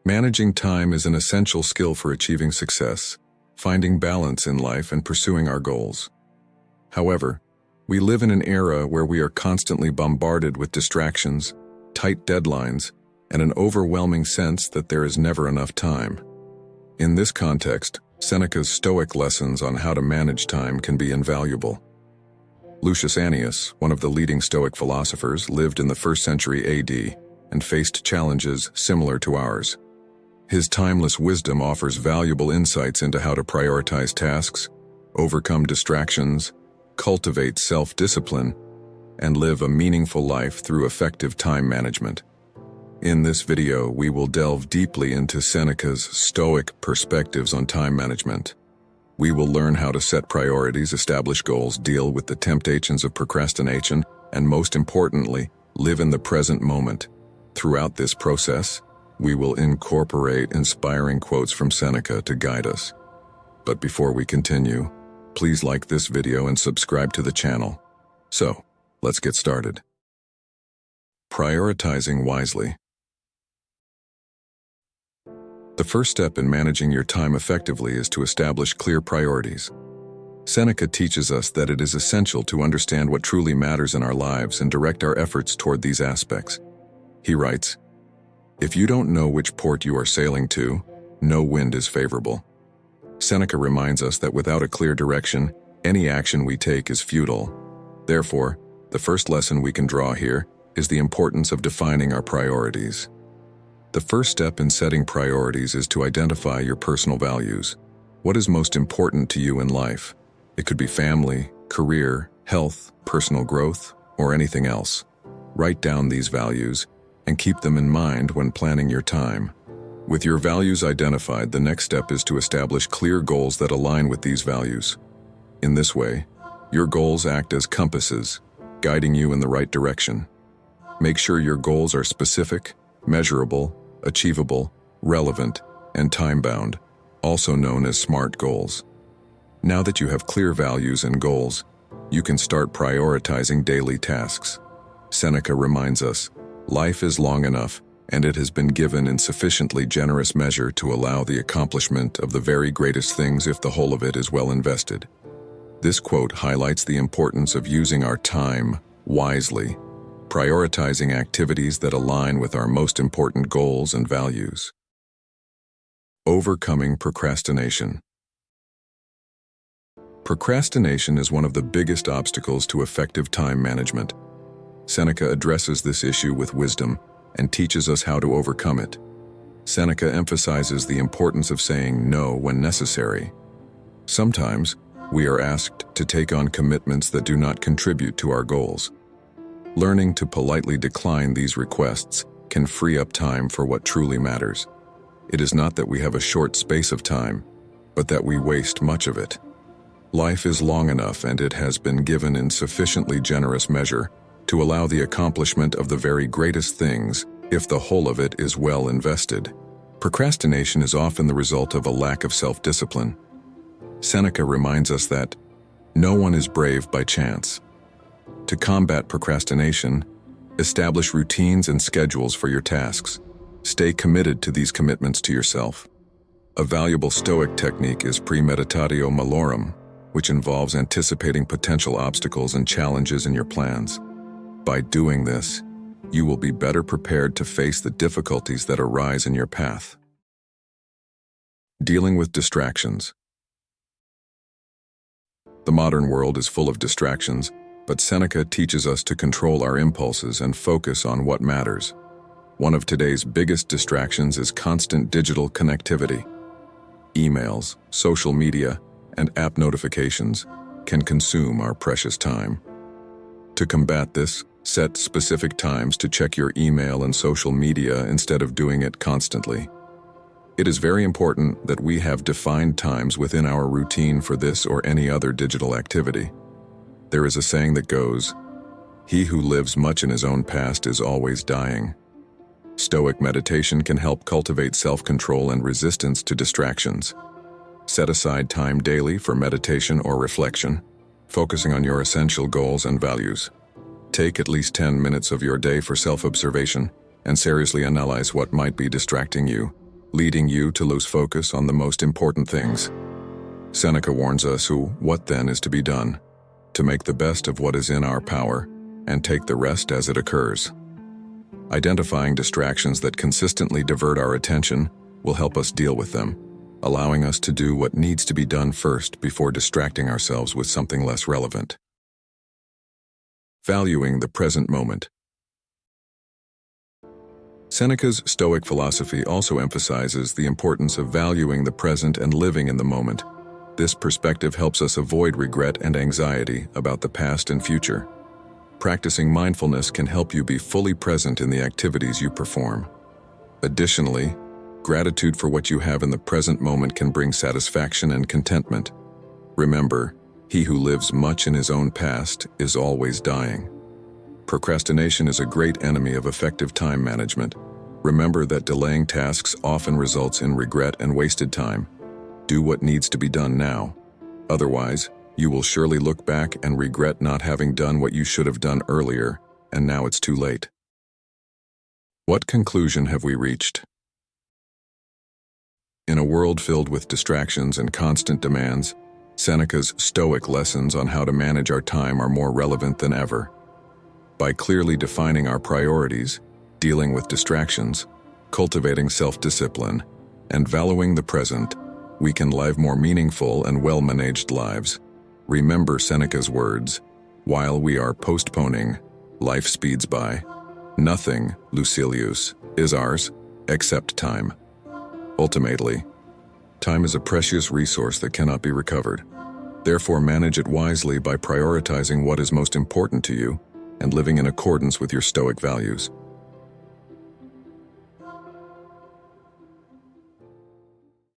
Managing time is an essential skill for achieving success, finding balance in life, and pursuing our goals. However, we live in an era where we are constantly bombarded with distractions, tight deadlines, and an overwhelming sense that there is never enough time. In this context, Seneca's Stoic lessons on how to manage time can be invaluable. Lucius Annius, one of the leading Stoic philosophers, lived in the 1st century AD and faced challenges similar to ours. His timeless wisdom offers valuable insights into how to prioritize tasks, overcome distractions, cultivate self-discipline, and live a meaningful life through effective time management. In this video, we will delve deeply into Seneca's Stoic perspectives on time management. We will learn how to set priorities, establish goals, deal with the temptations of procrastination, and most importantly, live in the present moment. Throughout this process, we will incorporate inspiring quotes from Seneca to guide us. But before we continue, please like this video and subscribe to the channel. So, let's get started. Prioritizing wisely. The first step in managing your time effectively is to establish clear priorities. Seneca teaches us that it is essential to understand what truly matters in our lives and direct our efforts toward these aspects. He writes, "If you don't know which port you are sailing to, no wind is favorable." Seneca reminds us that without a clear direction, any action we take is futile. Therefore, the first lesson we can draw here is the importance of defining our priorities. The first step in setting priorities is to identify your personal values. What is most important to you in life? It could be family, career, health, personal growth, or anything else. Write down these values and keep them in mind when planning your time. With your values identified, the next step is to establish clear goals that align with these values. In this way, your goals act as compasses, guiding you in the right direction. Make sure your goals are specific, measurable, achievable, relevant, and time-bound, also known as SMART goals. Now that you have clear values and goals, you can start prioritizing daily tasks. Seneca reminds us, life is long enough, and it has been given in sufficiently generous measure to allow the accomplishment of the very greatest things if the whole of it is well invested. This quote highlights the importance of using our time wisely, prioritizing activities that align with our most important goals and values. Overcoming procrastination. Procrastination is one of the biggest obstacles to effective time management. Seneca addresses this issue with wisdom and teaches us how to overcome it. Seneca emphasizes the importance of saying no when necessary. Sometimes, we are asked to take on commitments that do not contribute to our goals. Learning to politely decline these requests can free up time for what truly matters. It is not that we have a short space of time, but that we waste much of it. Life is long enough, and it has been given in sufficiently generous measure to allow the accomplishment of the very greatest things if the whole of it is well invested. Procrastination is often the result of a lack of self-discipline. Seneca reminds us that no one is brave by chance. To combat procrastination, establish routines and schedules for your tasks. Stay committed to these commitments to yourself. A valuable Stoic technique is premeditatio malorum, which involves anticipating potential obstacles and challenges in your plans. By doing this, you will be better prepared to face the difficulties that arise in your path. Dealing with distractions. The modern world is full of distractions, but Seneca teaches us to control our impulses and focus on what matters. One of today's biggest distractions is constant digital connectivity. Emails, social media, and app notifications can consume our precious time. To combat this, set specific times to check your email and social media instead of doing it constantly. It is very important that we have defined times within our routine for this or any other digital activity. There is a saying that goes, "He who lives much in his own past is always dying." Stoic meditation can help cultivate self-control and resistance to distractions. Set aside time daily for meditation or reflection, focusing on your essential goals and values. Take at least 10 minutes of your day for self-observation and seriously analyze what might be distracting you. leading you to lose focus on the most important things. Seneca warns us what then is to be done, to make the best of what is in our power, and take the rest as it occurs. Identifying distractions that consistently divert our attention will help us deal with them, allowing us to do what needs to be done first before distracting ourselves with something less relevant. Valuing the present moment. Seneca's Stoic philosophy also emphasizes the importance of valuing the present and living in the moment. This perspective helps us avoid regret and anxiety about the past and future. Practicing mindfulness can help you be fully present in the activities you perform. Additionally, gratitude for what you have in the present moment can bring satisfaction and contentment. Remember, he who lives much in his own past is always dying. Procrastination is a great enemy of effective time management. Remember that delaying tasks often results in regret and wasted time. Do what needs to be done now. Otherwise, you will surely look back and regret not having done what you should have done earlier, and now it's too late. What conclusion have we reached? In a world filled with distractions and constant demands, Seneca's Stoic lessons on how to manage our time are more relevant than ever. By clearly defining our priorities, dealing with distractions, cultivating self-discipline, and valuing the present, we can live more meaningful and well-managed lives. Remember Seneca's words, "While we are postponing, life speeds by. Nothing, Lucilius, is ours, except time." Ultimately, time is a precious resource that cannot be recovered. Therefore, manage it wisely by prioritizing what is most important to you and living in accordance with your Stoic values.